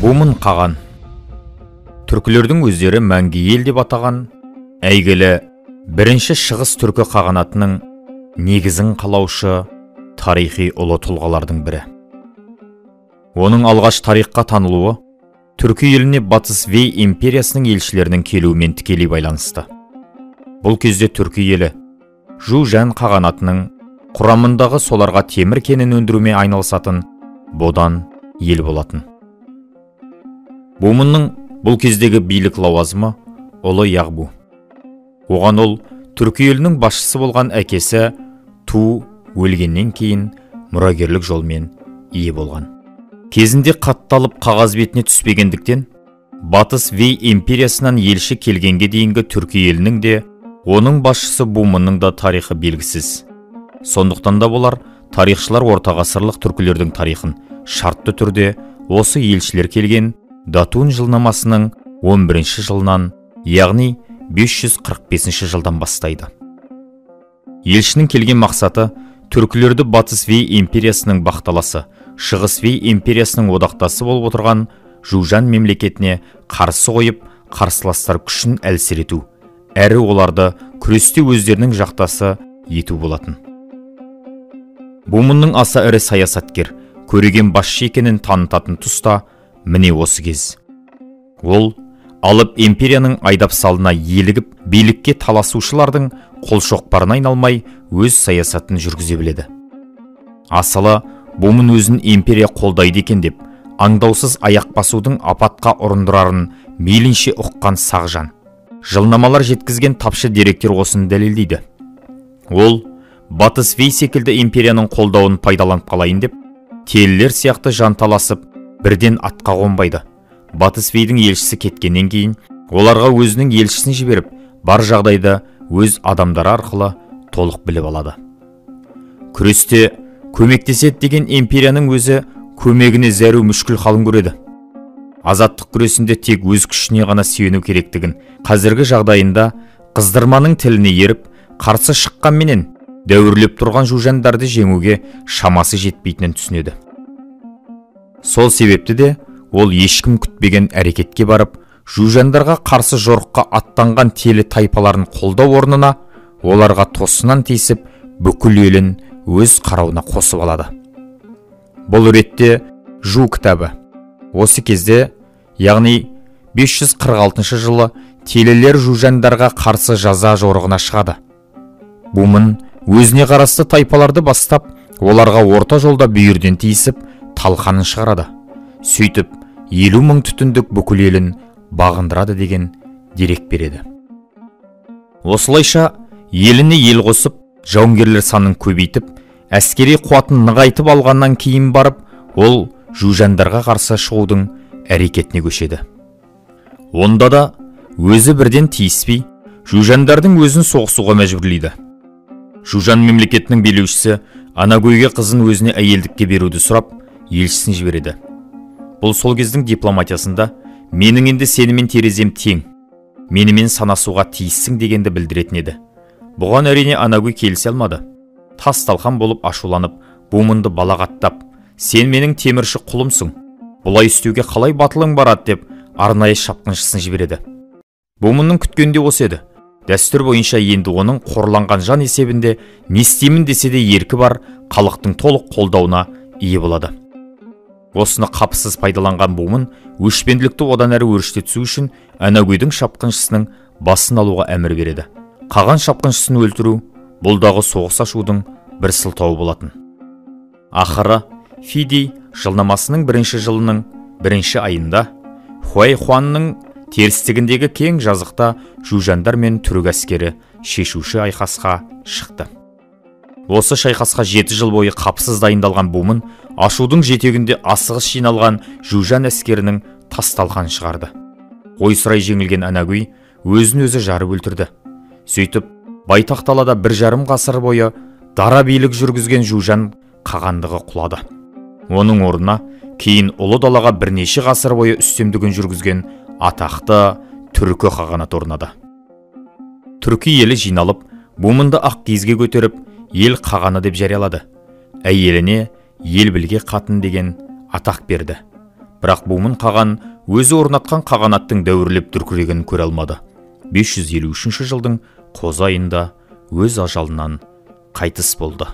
Бумын қаған. Түркілердің өздері мәңгі ел деп атаған әйгілі бірінші шығыс түркі қағанатының негізін қалаушы тарихи ұлы тұлғалардың бірі. Оның алғаш тарихқа танылуы Түркі еліне Батыс Вей империясының елшілерінің келуімен тікелей байланысты. Бұл кезде Түркі елі Жужан қағанатының құрамындағы соларға темір кенін өндірумен айналысатын бодан ел болатын. Бумынның бұл кездегі билік лауазымы ұлы Яғбу. Оған ол Түркі елінің басшысы болған әкесі Ту өлгеннен кейін мұрагерлік жолмен ие болған. Кезінде қатталып қағаз бетіне түспегендіктен, Батыс Вей империясынан елші келгенге дейінгі Түркі елінің де, оның басшысы Бумынның да тарихы белгісіз. Сондықтан да болар, тарихшылар ортағасырлық түркілердің тарихын шартты түрде осы елшілер келген Датун жылнамасының 11-ші жылынан, яғни 545 жылдан бастайды. Елшінің келген мақсаты түркілерді Батыс Вей империясының бақталасы, Шығыс Вей империясының одақтасы болып отырған Жужан мемлекетіне қарсы қойып, қарсыластар күшін әлсірету, әрі оларды күресте өздерінің жақтасы ету болатын. Бумынның аса ірі саясаткер, көреген басшы екенін танытатын тұста міне осы кез. Ол алып империяның айдап салына елігіп, билікке таласушылардың қолшоқпарына айналмай өз саясатын жүргізе біледі. Асылы Бумын өзін империя қолдайды екен деп, аңдаусыз аяқ басудың апатқа ұрындырарын мейлінше ұққан сағжан. Жылнамалар жеткізген тапшы деректер осыны дәлелдейді. Ол Батыс Вей секілді империяның қолдауын пайдаланып қалайын деп, телілер сияқты жанталасып, бірден атқа қонбайды. Батыс Вейдің елшісі кеткеннен кейін, оларға өзінің елшісін жіберіп, бар жағдайды өз адамдары арқылы толық біліп алады. Күресте көмектеседі деген империяның өзі көмегіне зәру мүшкіл халін көреді. Азаттық күресінде тек өз күшіне ғана сүйену керектігін, қазіргі жағдайында қыздырманың тіліне еріп, қарсы шыққанменен дәуірлеп тұрған жужандарды жеңуге шамасы жетпейтінін түсінеді. Сол себепті де ол ешкім күтпеген әрекетке барып, жужандарға қарсы жорыққа аттанған телі тайпаларын қолдау орнына, оларға тосынан тиісіп, бүкіл елін өз қарауына қосып алады. Бұл ретте Жу кітабы. Осы кезде, яғни 546 жылы, телелер жужандарға қарсы жаза жорығына шығады. Бумын өзіне қарасты тайпаларды бастап, оларға орта жолда бүйірден тиісіп, талқанын шығарады. Сөйтіп, 50 мың түтіндік бүкіл елін бағындырады деген дерек береді. Осылайша, еліне ел қосып, жауынгерлер санын көбейтіп, әскери қуатын нығайтып алғаннан кейін барып, ол жужандарға қарсы шығудың әрекетіне көшеді. Онда да өзі бірден тиіспей, жужандардың өзін соғысуға мәжбүрлейді. Жужан мемлекетінің билеушісі Анагөйге қызын өзіне әйелдікке беруді сұрап, елшісін жібереді. Бұл сол кездің дипломатиясында менің енді сенімен терезем тең, менімен санасуға тиіссің дегенді білдіретін еді. Бұған әрине Анагөй келісе алмады. Тас-талқан болып ашуланып, Бумынды балағаттап, сен менің темірші құлымсың, бұлай істеуге қалай батылың барады деп арнайы шапқыншысын жібереді. Бумынның күткенде осы еді. Дәстүр бойынша енді оның қорланған жан есебінде не істеймін десе де еркі бар, халықтың толық қолдауына ие болады. Осыны қапысыз пайдаланған Бумын өшпенділікті одан әрі өршітетсу үшін Анагөйдің шапқыншысының басын алуға әмір береді. Қаған шапқыншысын өлтіру бұлдағы соғыс ашудың бір сылтауы болатын. Ақыры Фидий жылнамасының 1-ші жылының 1-ші айында Хуай Хуанның терістігіндегі кең жазықта жужандар мен түрік әскері шешуші айқасқа шықты. Осы шайқасқа 7 жыл бойы қапсыз дайындалған Бумын ашудың жетегінде асығыс жиналған жужан әскерінің тас-талқан шығарды. Ойсырай жеңілген Анагөй өзін өзі жарып өлтірді. Сөйтіп, байтақ далада 1,5 ғасыр бойы дара билік жүргізген жужан қағандығы құлады. Оның орнына кейін ұлы далаға бірнеше ғасыр бойы үстемдігін жүргізген атақты түркі қағанат орнады. Түркі елі жиналып, Бумынды ақ киізге көтеріп, ел қағаны деп жариялады. Әйеліне ел білге қатын деген атақ берді. Бірақ Бумын қаған өзі орнатқан қағанаттың дәуірлеп дүркірегенін көре алмады. 553 жылдың қозы айында өз ажалынан қайтыс болды.